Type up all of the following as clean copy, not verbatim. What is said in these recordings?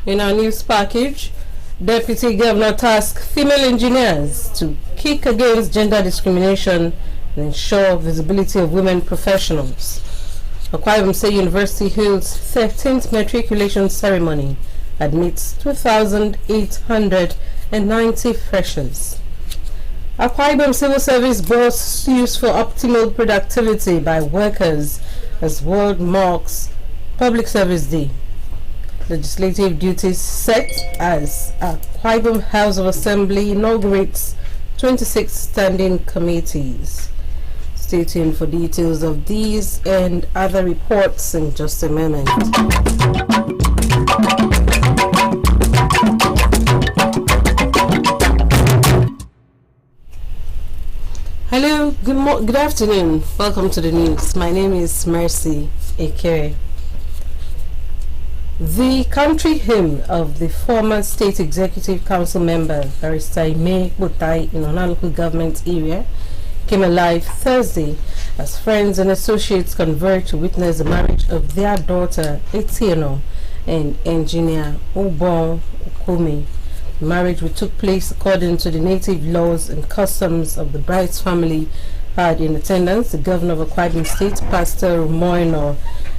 In our news package, Deputy Governor tasked female engineers to kick against gender discrimination and ensure visibility of women professionals. Akwa Ibom State University holds 13th matriculation ceremony, admits 2,890 freshers. Akwa Ibom Civil Service Board sues for optimal productivity by workers as world marks Public Service Day. Legislative duties set as Akwa Ibom House of Assembly inaugurates 26 standing committees. Stay tuned for details of these and other reports in just a moment. Hello, good afternoon. Welcome to the news. My name is Mercy Ekere. The country hymn of the former State Executive Council member, Barrister Ime Botai in Ona local government area, came alive Thursday as friends and associates converged to witness the marriage of their daughter, Etieno, and engineer Obon Okome. The marriage, which took place according to the native laws and customs of the bride's family, had in attendance the governor of Akwa Ibom State, Pastor Moino,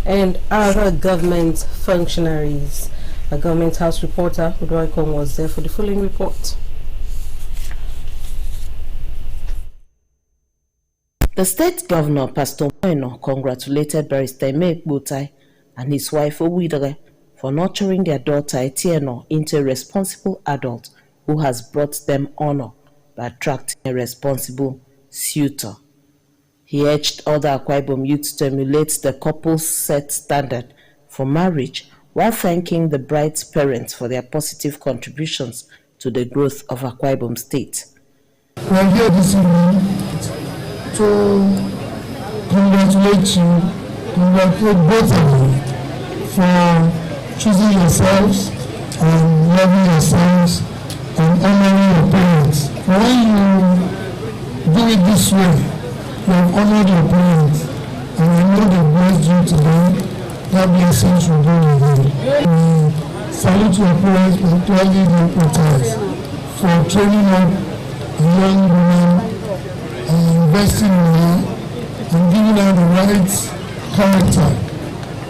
and other government functionaries. A government house reporter, Udoikon, was there for the following report. The state governor, Pastor Moino, congratulated Barrister Ime Botai and his wife Owidere for nurturing their daughter Etieno into a responsible adult who has brought them honor by attracting a responsible suitor. He urged other Akwa Ibom youths to emulate the couple's set standard for marriage while thanking the bride's parents for their positive contributions to the growth of Akwa Ibom State. We are here this evening to congratulate both of you for choosing yourselves and loving yourselves and honoring your parents. When you do it this way, you have honored your parents, and I know they blessed you today. That blessings will go with you. We salute your parents, particularly the daughters, for training up young women and investing in her and giving her the right character.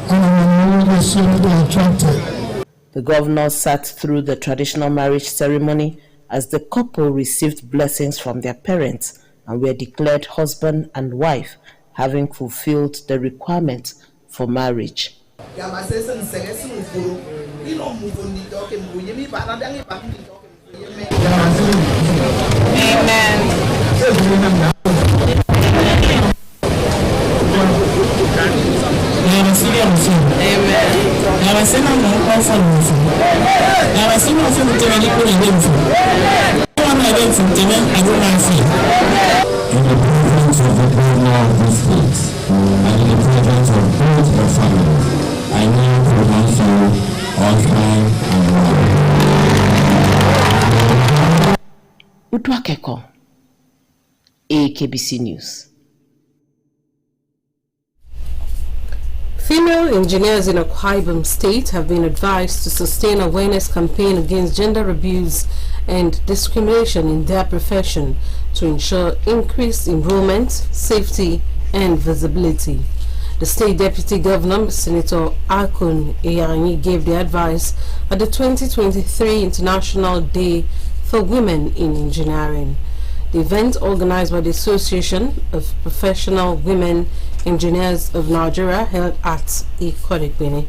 And I'm always attracted. The governor sat through the traditional marriage ceremony as the couple received blessings from their parents and were declared husband and wife, having fulfilled the requirement for marriage. Amen. In the presence of the governor of the state and in the presence of both the families, I now pronounce you husband and wife. Utwakeko, Akbc News. Female engineers in Akwa Ibom State have been advised to sustain awareness campaign against gender abuse and discrimination in their profession to ensure increased enrollment, safety, and visibility. The State Deputy Governor, Senator Akun Eyaranyi, gave the advice at the 2023 International Day for Women in Engineering. The event, organized by the Association of Professional Women Engineers of Nigeria, held at Ikodekbene.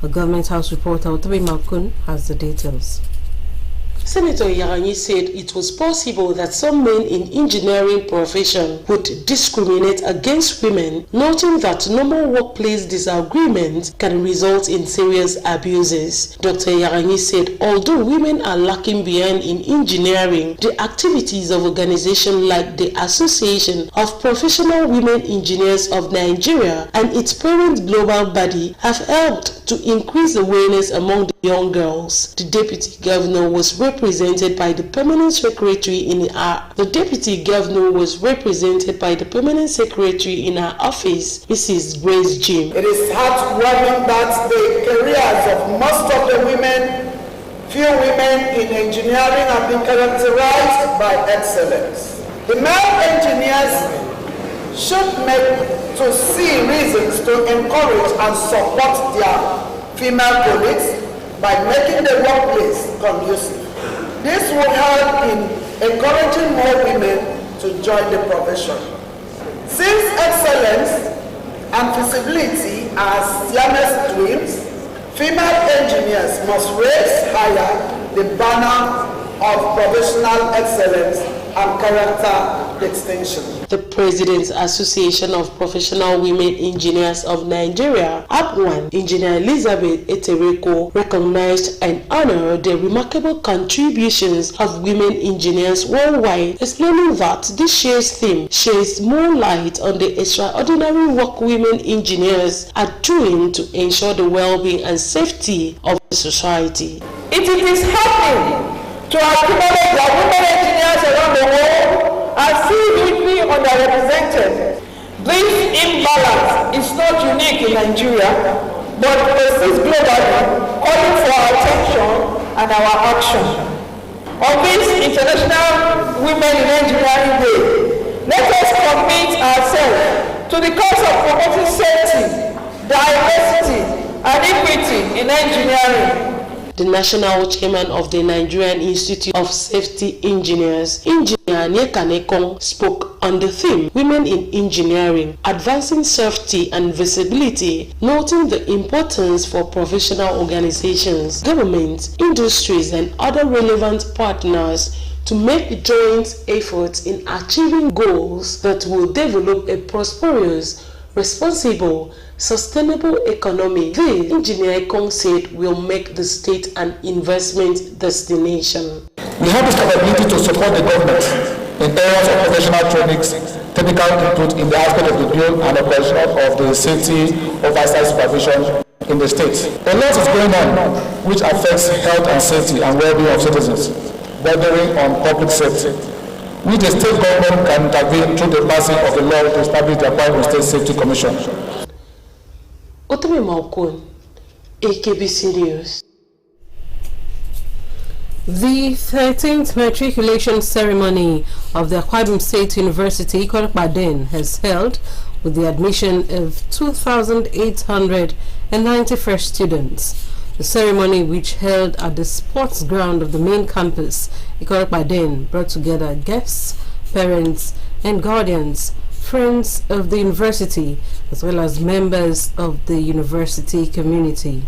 A government house reporter, Otobi Makun, has the details. Senator Yaranyi said it was possible that some men in engineering profession would discriminate against women, noting that normal workplace disagreements can result in serious abuses. Dr. Yaranyi said although women are lacking behind in engineering, the activities of organizations like the Association of Professional Women Engineers of Nigeria and its parent global body have helped to increase awareness among the young girls. The Deputy Governor was represented by the Permanent Secretary in her office, Mrs. Grace Jim. It is heartwarming that the careers of most of the women few women in engineering have been characterized by excellence. The male engineers should make to see reasons to encourage and support their female colleagues by making the workplace conducive. This will help in encouraging more women to join the profession. Since excellence and feasibility are Siamese twins, female engineers must raise higher the banner of professional excellence and character distinction. The President's Association of Professional Women Engineers of Nigeria, APWAN, Engineer Elizabeth Etereko, recognized and honored the remarkable contributions of women engineers worldwide, explaining that this year's theme sheds more light on the extraordinary work women engineers are doing to ensure the well-being and safety of the society. It is happening to acknowledge that women engineers around the world are still hugely underrepresented. This imbalance is not unique in Nigeria, but persists globally, calling for our attention and our action. On this International Women in Engineering Day, let us commit ourselves to the cause of promoting safety, diversity, and equity in engineering. The national chairman of the Nigerian Institute of Safety Engineers, Engineer Nyekanekong, spoke on the theme Women in Engineering, Advancing Safety and Visibility, noting the importance for professional organizations, governments, industries, and other relevant partners to make joint efforts in achieving goals that will develop a prosperous, responsible, sustainable economy. This, Engineer Kong said, will make the state an investment destination. We have the capability to support the government in areas of professional trainings, technical input in the aspect of the build and operation of the safety oversight supervision in the state. A lot is going on which affects health and safety and well-being of citizens, bordering on public safety, which the state government can intervene through the passing of the law to establish the Akbc State Safety Commission. Otome Maukun, Akbc News. The 13th matriculation ceremony of the Akbc State University, Akbc, has held with the admission of 2,891 students. The ceremony, which held at the sports ground of the main campus, Akbc, brought together guests, parents, and guardians, friends of the university, as well as members of the university community.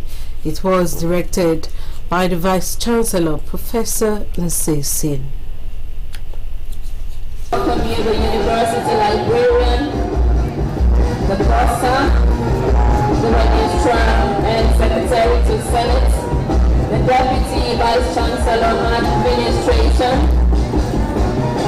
It was directed by the Vice Chancellor, Professor Nsesian. Welcome you, the university librarian, the bursar, the registrar and secretary to Senate, the deputy Vice Chancellor administration,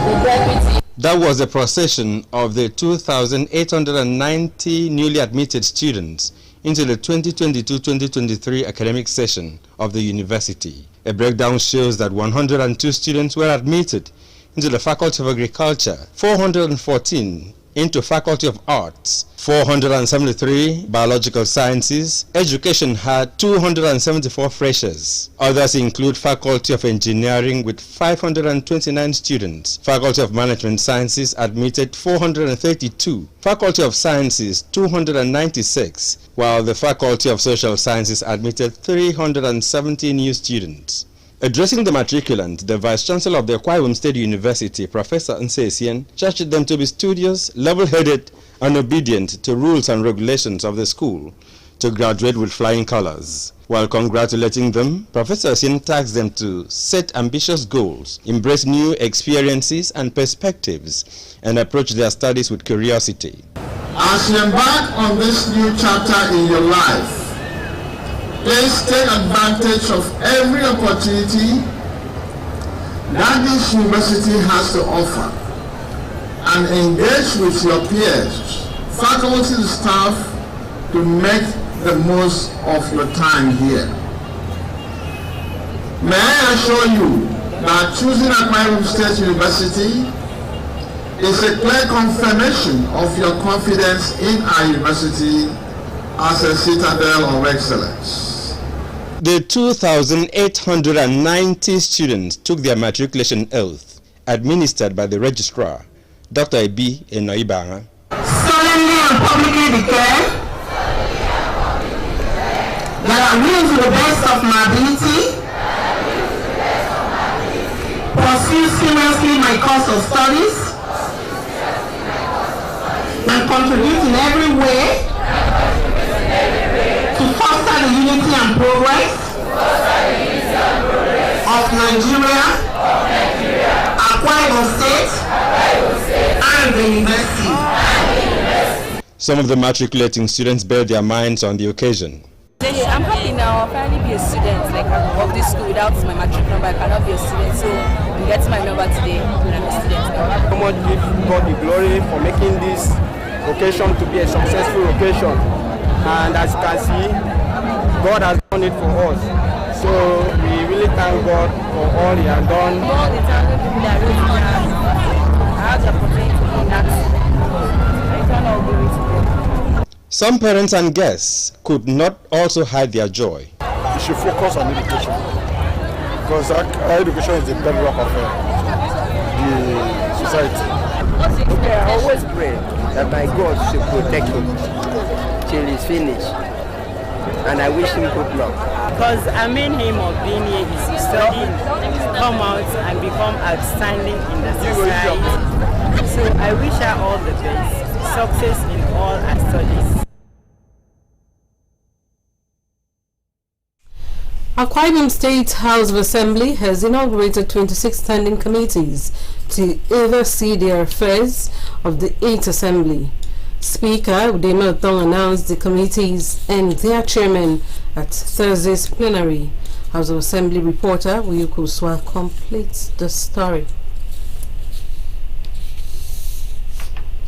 the deputy. That was a procession of the 2,890 newly admitted students into the 2022-2023 academic session of the university. A breakdown shows that 102 students were admitted into the Faculty of Agriculture, 414 into Faculty of Arts, 473 Biological Sciences. Education had 274 freshers. Others include Faculty of Engineering with 529 students. Faculty of Management Sciences admitted 432. Faculty of Sciences 296, while the Faculty of Social Sciences admitted 370 new students. Addressing the matriculants, the Vice-Chancellor of the Akbc State University, Professor Nsesian, charged them to be studious, level-headed, and obedient to rules and regulations of the school to graduate with flying colors. While congratulating them, Professor Nsesian tasked them to set ambitious goals, embrace new experiences and perspectives, and approach their studies with curiosity. As you embark on this new chapter in your life, please take advantage of every opportunity that this university has to offer and engage with your peers, faculty and staff to make the most of your time here. May I assure you that choosing Akbc State University is a clear confirmation of your confidence in our university as a citadel of excellence. The 2,890 students took their matriculation oath, administered by the registrar, Dr. Akbc. Solemnly and publicly declare that I will, to the best of my ability, pursue seriously my course of studies and contribute in every way to foster the unity and progress of Nigeria, Akbc State, and the university. Some of the matriculating students bared their minds on the occasion. I'm happy now. I'll finally be a student. Like, of this school without my matric number, I cannot be a student. So I'm getting my number today, and I'm a student now. So much give God the glory for making this occasion to be a successful occasion. And as you can see, God has done it for us. So we really thank God for all He has done. All the talented people that really have, I have the opportunity to do that. I turn all glory to God. Some parents and guests could not also hide their joy. You should focus on education, because education is the bedrock of the society. Okay, I always pray that my God should protect him till he's finished, and I wish him good luck. Because our main aim of being here is to study, come out and become outstanding in the society. So I wish her all the best, success in all her studies. Akbc State House of Assembly has inaugurated 26 standing committees to oversee the affairs of the 8th Assembly. Speaker Udeme Otong announced the committees and their chairman at Thursday's plenary. House of Assembly reporter Uyuku Swa completes the story.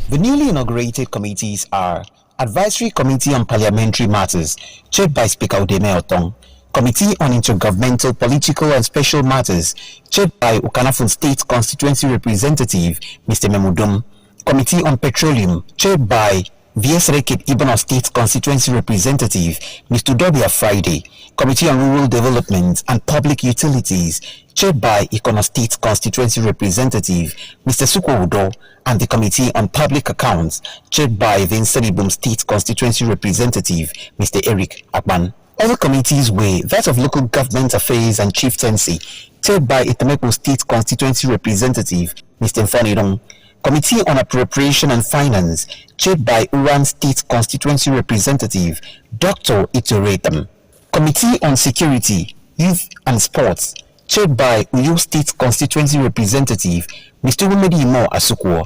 The newly inaugurated committees are Advisory Committee on Parliamentary Matters, chaired by Speaker Udeme Otong; Committee on Intergovernmental Political and Special Matters, chaired by Okanafon State Constituency Representative Mr. Memudum; Committee on Petroleum, chaired by VS Rekit Ibono State Constituency Representative Mr. Dobia Friday; Committee on Rural Development and Public Utilities, chaired by Ikono State Constituency Representative Mr. Sukwo Udo; and the Committee on Public Accounts, chaired by the Nsenibum State Constituency Representative Mr. Eric Akban. Other committees were that of Local Government Affairs and Chieftaincy, chaired by Itamepo State Constituency Representative Mr. Mfanirong; Committee on Appropriation and Finance, chaired by Uran State Constituency Representative Dr. Itoretam; Committee on Security, Youth and Sports, chaired by Uyo State Constituency Representative Mr. Umedi Imo Asukwo;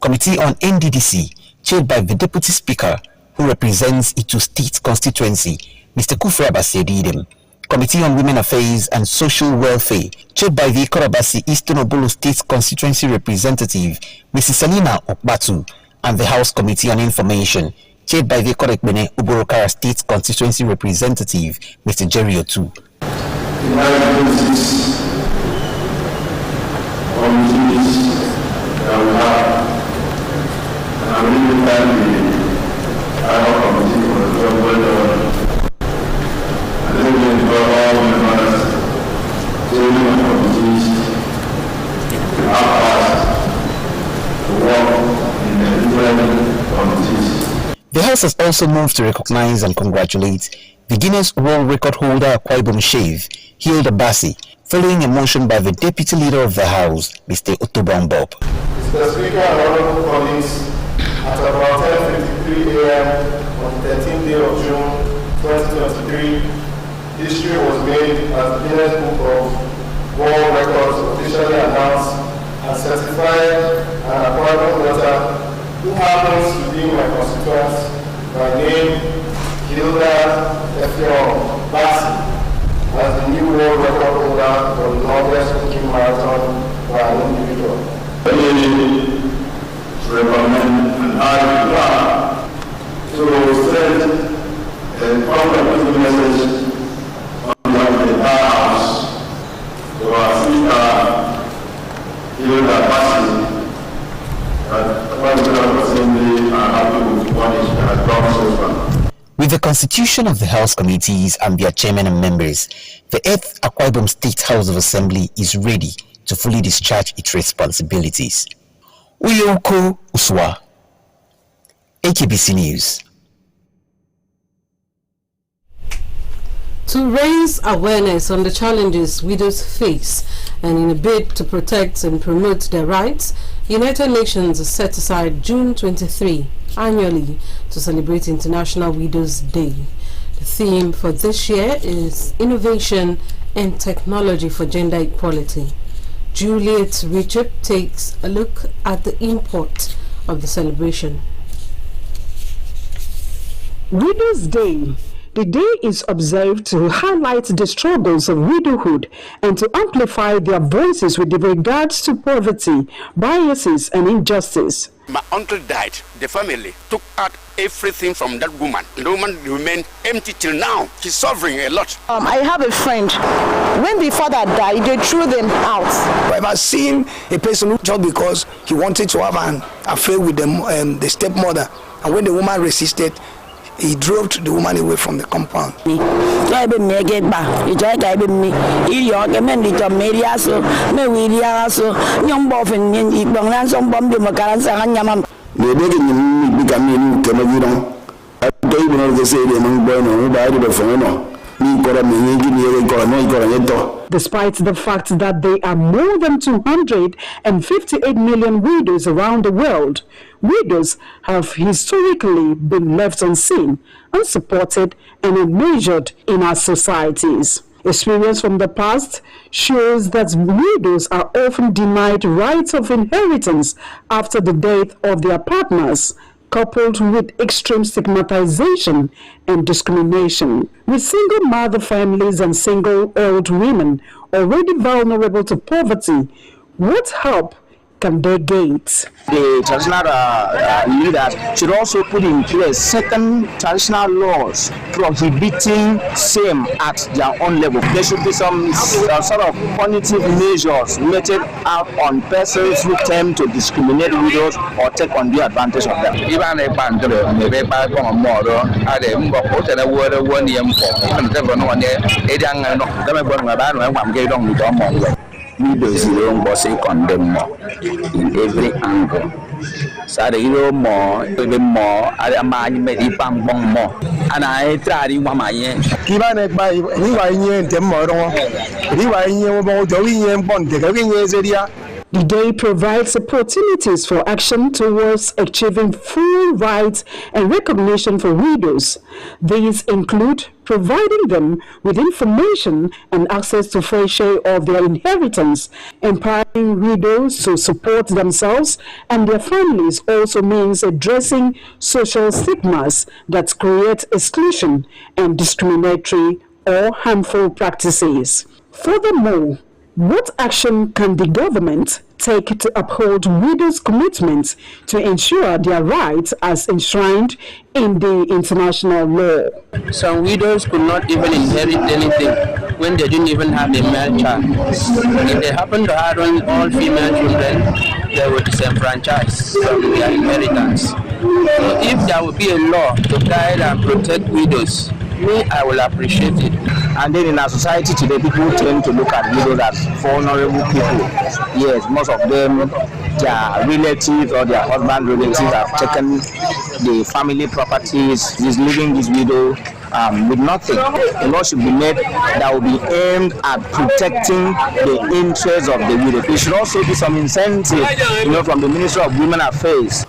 Committee on NDDC, chaired by the Deputy Speaker, who represents Itu State Constituency, Mr. Kufre Abasedidim; Committee on Women Affairs and Social Welfare, chaired by the Ikorabasi Eastern Obolo State Constituency Representative Mrs. Salina Okbatu; and the House Committee on Information, chaired by the Korekbene Uborokara State Constituency Representative Mr. Jerry Otu. The House has also moved to recognize and congratulate the Guinness World Record holder Akbc Shave, Hilda Bassi, following a motion by the Deputy Leader of the House, Mr. Otto Brown Bob. Mr. Speaker and honorable colleagues, at about 10:53 a.m. on the 13th day of June 2023, history was made as the Guinness Book of World Records officially announced and certified an Akbc daughter who happens to be my constituent by name Hilda Bassi as the new world record holder for the longest cooking marathon by an individual. To recommend and add to send a comprehensive message on behalf of the House to our sister Hilda Bassi that Assembly are happy with what it has done so far. With the constitution of the House Committees and their chairmen and members, the 8th Akwa Ibom State House of Assembly is ready to fully discharge its responsibilities. Uyoko Uswa, Akbc News. To raise awareness on the challenges widows face and in a bid to protect and promote their rights, United Nations has set aside June 23 annually to celebrate International Widows' Day. The theme for this year is Innovation and Technology for Gender Equality. Juliet Richard takes a look at the import of the celebration. Widows' Day. The day is observed to highlight the struggles of widowhood and to amplify their voices with regards to poverty, biases, and injustice. My uncle died. The family took out everything from that woman. The woman remained empty till now. She's suffering a lot. I have a friend. When the father died, they threw them out. I've seen a person who just because he wanted to have an affair with the stepmother, and when the woman resisted, he drove the woman away from the compound. Despite the fact that there are more than 258 million widows around the world, widows have historically been left unseen, unsupported, and unmeasured in our societies. Experience from the past shows that widows are often denied rights of inheritance after the death of their partners, coupled with extreme stigmatization and discrimination. With single mother families and single old women already vulnerable to poverty, what help can they get? The traditional leaders should also put in place certain traditional laws prohibiting same at their own level. There should be some sort of punitive measures meted out on persons who tend to discriminate widows or take undue advantage of them. Widows are condemned in every angle. So the hero more, even more, I man made it bang more. And I tried in one my end. Kiba nek ba riwa yin temoro. Riwa yin mo do yin bon de yin. The day provides opportunities for action towards achieving full rights and recognition for widows. These include providing them with information and access to fair share of their inheritance. Empowering widows to support themselves and their families also means addressing social stigmas that create exclusion and discriminatory or harmful practices. Furthermore, what action can the government take to uphold widows' commitment to ensure their rights as enshrined in the international law? Some widows could not even inherit anything when they didn't even have a male child. If they happen to have only all female children, they were disenfranchised from their inheritance. So if there would be a law to guide and protect widows, I will appreciate it. And then in our society today, people tend to look at widows as vulnerable people. Yes, most of them, their relatives or their husband relatives have taken the family properties. He's leaving this widow with nothing. A law should be made that will be aimed at protecting the interests of the widow. There should also be some incentive, from the Ministry of Women Affairs.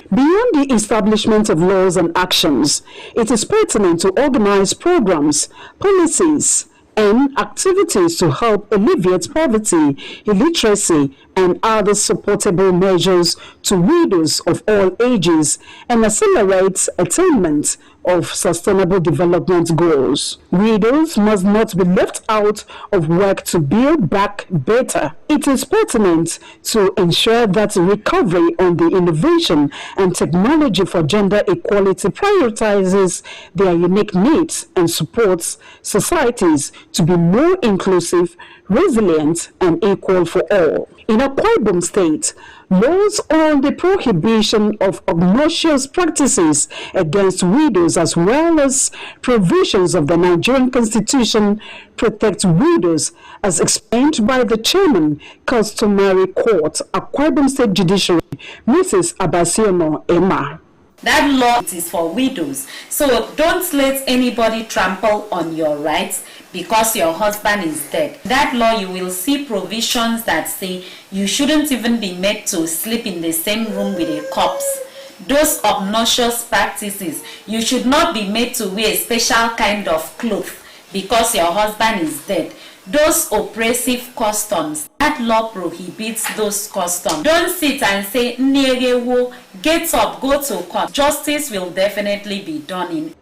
Beyond the establishment of laws and actions, it is pertinent to organize programs, policies, and activities to help alleviate poverty, illiteracy, and other supportable measures to widows of all ages and accelerates attainment of sustainable development goals. Widows must not be left out of work to build back better. It is pertinent to ensure that recovery on the innovation and technology for gender equality prioritizes their unique needs and supports societies to be more inclusive, resilient, and equal for all. In Akwa Ibom State, laws on the prohibition of obnoxious practices against widows as well as provisions of the Nigerian Constitution protect widows as explained by the chairman, Customary Court, Akwa Ibom State Judiciary, Mrs. Abasiono Emma. That law is for widows. So don't let anybody trample on your rights because your husband is dead. That law, you will see provisions that say you shouldn't even be made to sleep in the same room with a corpse. Those obnoxious practices, you should not be made to wear a special kind of clothes because your husband is dead. Those oppressive customs, that law prohibits those customs. Don't sit and say, Negewo, get up, go to court. Justice will definitely be done in.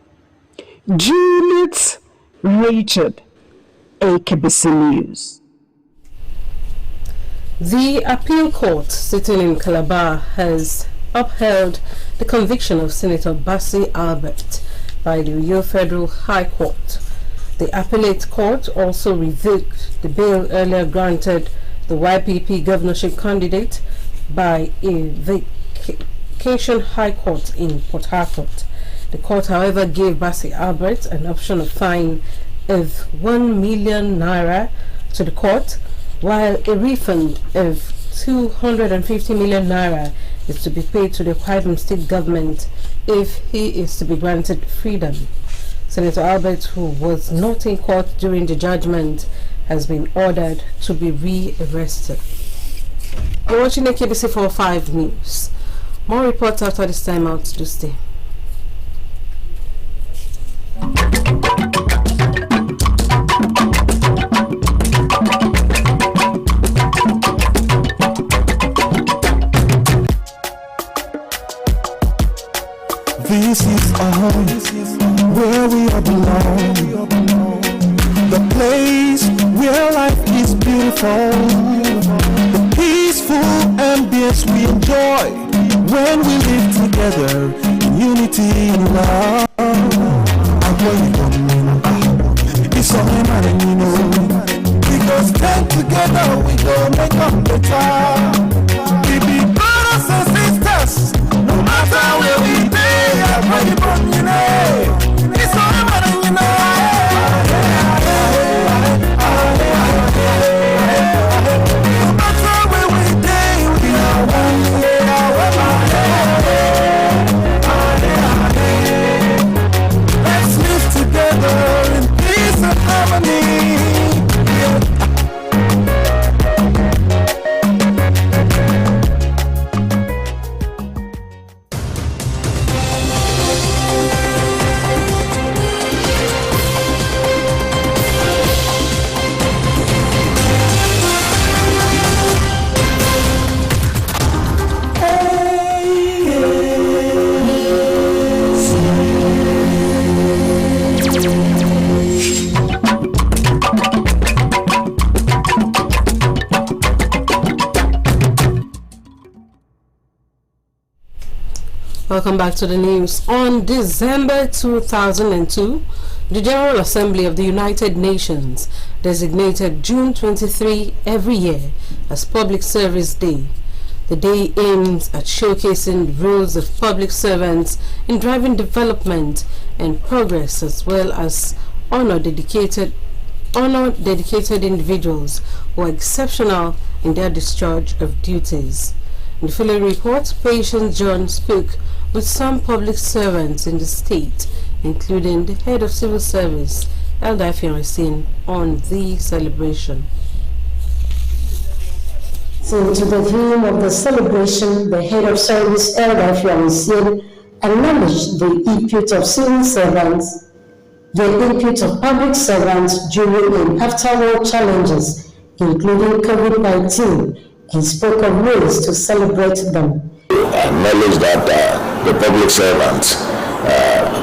Juliet Richard, Akbc News. The appeal court sitting in Calabar has upheld the conviction of Senator Basi Albert by the Uyo Federal High Court. The appellate court also revoked the bail earlier granted the YPP governorship candidate by a vacation high court in Port Harcourt. The court, however, gave Basi Albert an option of fine of 1 million naira to the court, while a refund of 250 million naira is to be paid to the Akwa Ibom State government if he is to be granted freedom. Senator Albert, who was not in court during the judgment, has been ordered to be re-arrested. You're watching Akbc 45 News. More reports after this time out to stay. This is home, where we all belong. The place where life is beautiful. The peaceful ambience we enjoy when we live together in unity and love. It's all man, you know. Because stand together, we go make them better. We be brothers and sisters, no matter where we be. It's all man, you know. No matter where we be, we are one. Let's live together in peace and harmony. Welcome back to the news. On December 2002, the General Assembly of the United Nations designated June 23 every year as Public Service Day. The day aims at showcasing the roles of public servants in driving development and progress, as well as honor dedicated individuals who are exceptional in their discharge of duties. In the following report, Patience John spoke with some public servants in the state, including the head of civil service, Elder Fiancin, on the celebration. So, to the theme of the celebration, the head of service, Elder Fiancin, acknowledged the input of civil servants, the input of public servants during and after war challenges, including COVID-19, and spoke of ways to celebrate them. Acknowledge that the public servants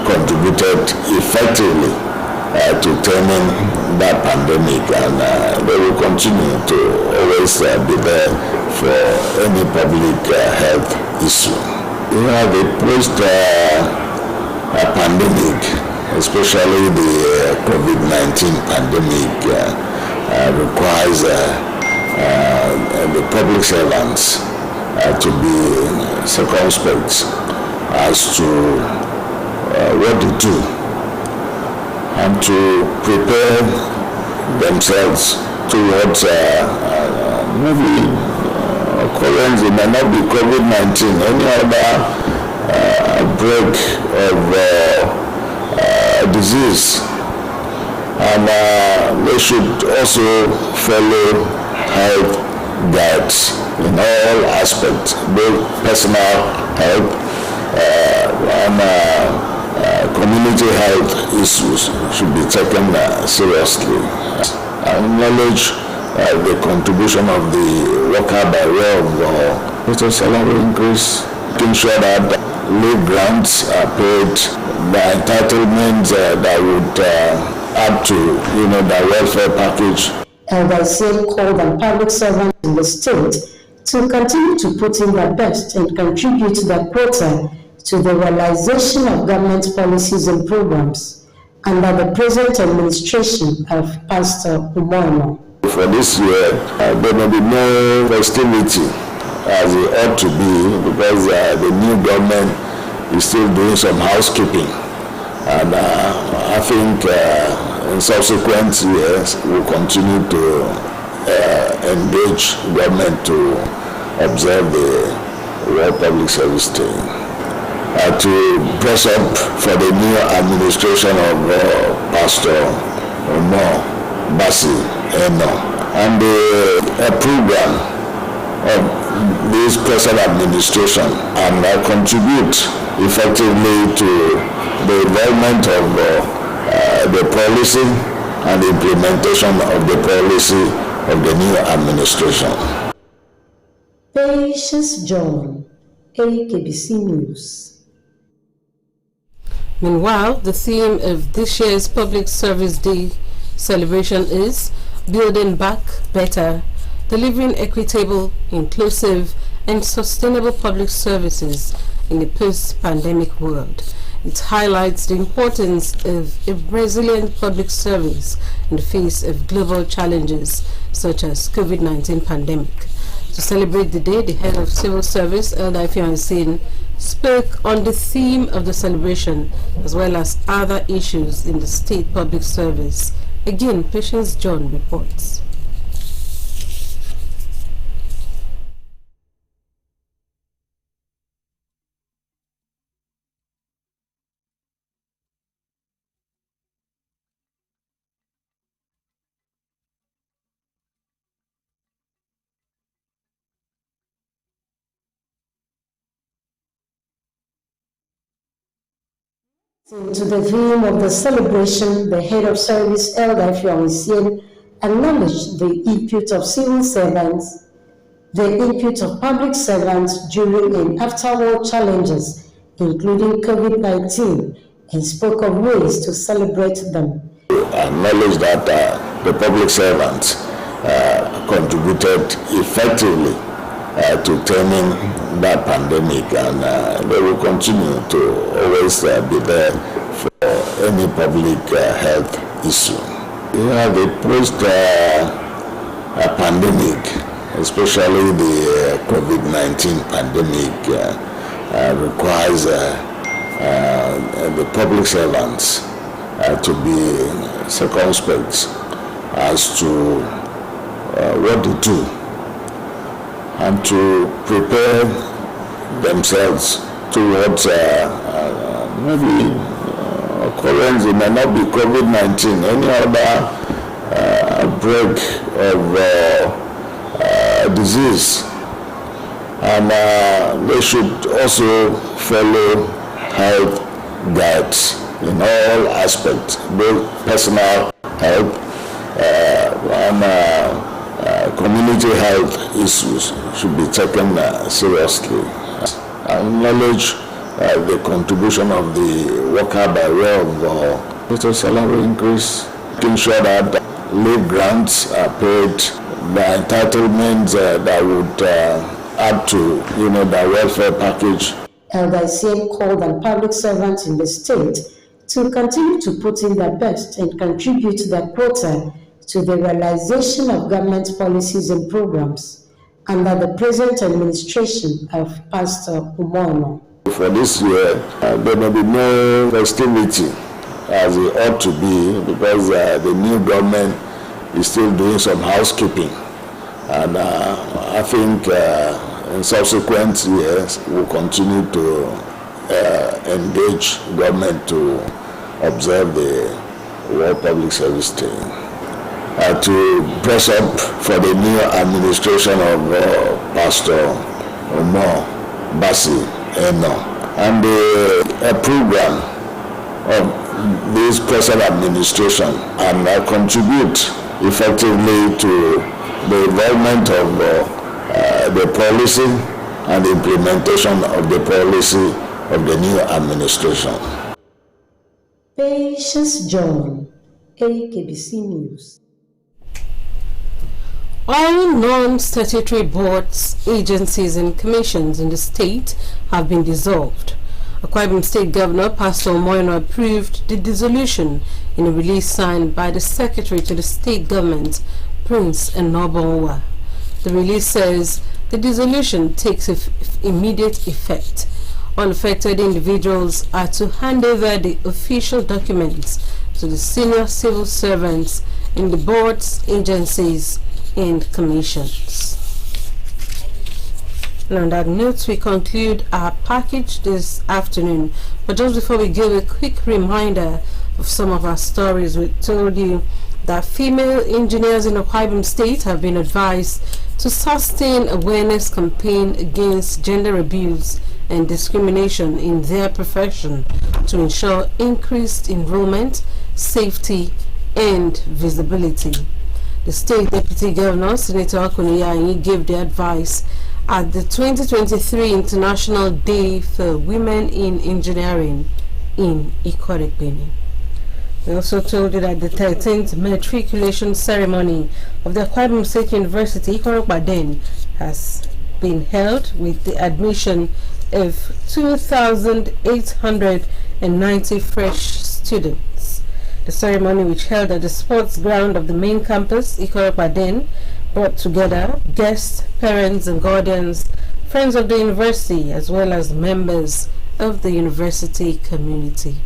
contributed effectively to turning that pandemic, and they will continue to always be there for any public health issue. The post-pandemic, especially the COVID-19 pandemic, requires the public servants to be circumspect as to what to do and to prepare themselves towards maybe occurrence. It may not be COVID-19, any other outbreak of disease, and they should also follow health guides in all aspects, both personal health and community health issues should be taken seriously. Acknowledge the contribution of the worker by way of total salary increase, making sure that leave grants are paid, the entitlements that would add to the welfare package. Akbc called on public servants in the state to continue to put in their best and contribute their quota to the realization of government policies and programs under the present administration of Pastor Umono. For this year, there will be no festivity as it ought to be, because the new government is still doing some housekeeping, and I think in subsequent years we'll continue to engage government to observe the World Public Service Day. To press up for the new administration of Pastor Omar Basi Eno, and the program of this present administration, and contribute effectively to the development of the policy and the implementation of the policy of the new administration. Patience John, Akbc News. Meanwhile, the theme of this year's Public Service Day celebration is Building Back Better, delivering equitable, inclusive, and sustainable public services in a post-pandemic world. It highlights the importance of a resilient public service in the face of global challenges such as COVID-19 pandemic. To celebrate the day, the head of civil service, Elder Ifeanyi, spoke on the theme of the celebration as well as other issues in the state public service. Again, Patience John reports. To the theme of the celebration, the head of service, Elder Ifeanyi, acknowledged the input of civil servants, the input of public servants during and afterward challenges, including COVID-19, and spoke of ways to celebrate them. Acknowledge that the public servants contributed effectively to turning that pandemic, and they will continue to always be there for any public health issue. The post-pandemic, especially the COVID-19 pandemic, requires the public servants to be circumspect as to what to do and to prepare themselves towards maybe occurrence. It may not be COVID-19, any other outbreak of disease, and they should also follow health guides in all aspects, both personal health and community health issues should be taken seriously. I acknowledge the contribution of the worker by way of little salary increase, making sure that leave grants are paid, the entitlements that would add to the welfare package. Akbc called on public servants in the state to continue to put in their best and contribute their quota to the realization of government policies and programs under the present administration of Pastor Umono. For this year, there may be no festivity as it ought to be because the new government is still doing some housekeeping. And I think in subsequent years, we'll continue to engage government to observe the World Public Service Day. To press up for the new administration of Pastor Omo Basi Eno and a program of this present administration and contribute effectively to the involvement of the policy and the implementation of the policy of the new administration. Patience John, Akbc News. All non-statutory boards, agencies and commissions in the state have been dissolved. Akwa Ibom State Governor Pastor Umono approved the dissolution in a release signed by the Secretary to the State Government, Prince Enobonwa. The release says the dissolution takes immediate effect. All affected individuals are to hand over the official documents to the senior civil servants in the boards, agencies, and commissions. And on that note, we conclude our package this afternoon. But just before we give a quick reminder of some of our stories, we told you that female engineers in Akwa Ibom State have been advised to sustain awareness campaign against gender abuse and discrimination in their profession to ensure increased enrollment, safety, and visibility. The State Deputy Governor, Senator Akuniyayi, gave the advice at the 2023 International Day for Women in Engineering in Ikot-Ekpene. We also told you that the 13th matriculation ceremony of the Akwa Ibom State University, Ikot-Ekpene, has been held with the admission of 2,890 fresh students. The ceremony, which held at the sports ground of the main campus, Ikot-Ekpene, brought together guests, parents and guardians, friends of the university, as well as members of the university community.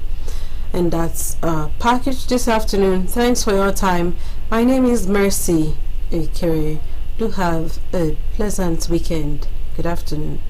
And that's our package this afternoon. Thanks for your time. My name is Mercy Ikere. Do have a pleasant weekend. Good afternoon.